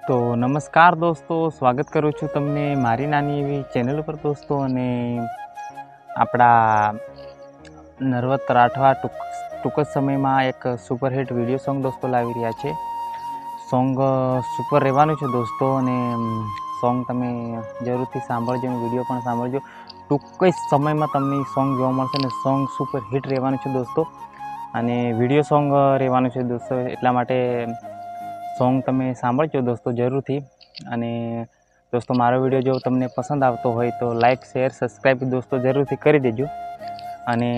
तो नमस्कार दोस्तों, स्वागत करूँ छूँ तमने मारी नानी एवी चेनल पर दोस्तों। अने आपड़ा नर्वत राठवा टूंक ज समयमां एक सुपरहिट विडियो सॉन्ग दोस्तों लावी रह्या छे। सॉन्ग सुपर रहेवानुं छे दोस्तों अने सॉन्ग तमे जरूरथी सांभळजो अने विडियो पण सांभळजो। टूंक ज समयमां तमने सॉन्ग जोवा मळशे अने सॉन्ग सुपरहिट रहेवानुं छे दोस्तों अने विडियो सॉन्ग रहेवानुं छे दोस्तों। एटला माटे सॉन्ग तमे सांभळजो दोस्तों जरूरथी। अने दोस्तों मारो विडियो जो तमने पसंद आवतो होय तो लाइक शेर सब्सक्राइब दोस्तों जरूरथी करी देजो। अने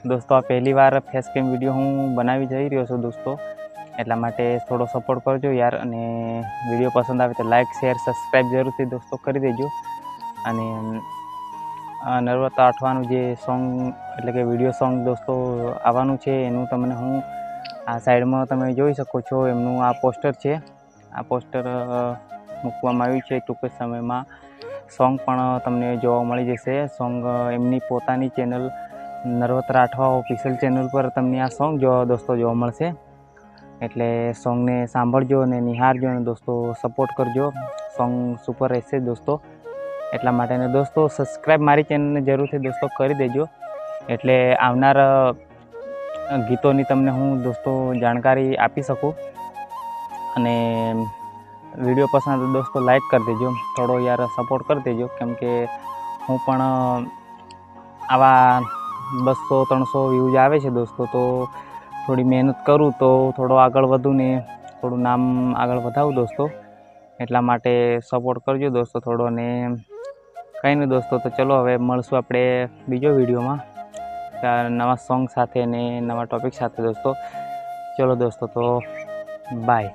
दोस्तों आ पहली बार फेस केम विडियो हूँ बनावी जई रह्यो छुं दोस्तों, एटला माटे थोड़ो सपोर्ट करजो यार। अने विडियो पसंद आवे तो लाइक शेर सब्सक्राइब जरूरथी दोस्तों करी देजो। अने नर्वत राठवानुं जे सॉन्ग एटले के विडियो सॉन्ग दोस्तों आववानुं छे एनुं तमने हूँ आ साइड में तमे जोई शको छो। एमनुं आ पोस्टर छे, आ पोस्टर मूकवामां आव्युं छे। टूंक ज समयमां सॉन्ग पण तमने जोवा मळी जशे। सॉन्ग एमनी पोतानी channel Narvat Rathwa official channel पर तमने आ सॉन्ग दोस्तों जोवा मळशे। एटले सॉन्ग ने सांभळजो अने निहारजो अने दोस्तों सपोर्ट करजो। सॉन्ग सुपर रहेशे दोस्तों, एटला माटे ने दोस्तों सब्सक्राइब मारी चेनल ने जरूरथी दोस्तों करी देजो, एटले आवनार गीतोनी तमने हूँ दोस्तों जाणकारी आपी सकूँ। अने विडियो पसंद तो दोस्तों लाइक कर देजो, थोड़ो यार सपोर्ट कर देजो, केम के हूँ पण आवा 200-300 व्यूज आवे छे दोस्तों। तो थोड़ी मेहनत करूँ तो थोड़ो आगळ वधूँ ने थोड़ું नाम आगळ वधावुं दोस्तों। एटला माटे सपोर्ट करजो दोस्तों थोड़ो। ने कई नहीं दोस्तों, तो चलो हवे मळशुं आपणे बीजो विडियोमां नवा सॉन्ग साथे ने नवा टॉपिक साथे दोस्तों। चलो दोस्तों, तो बाय।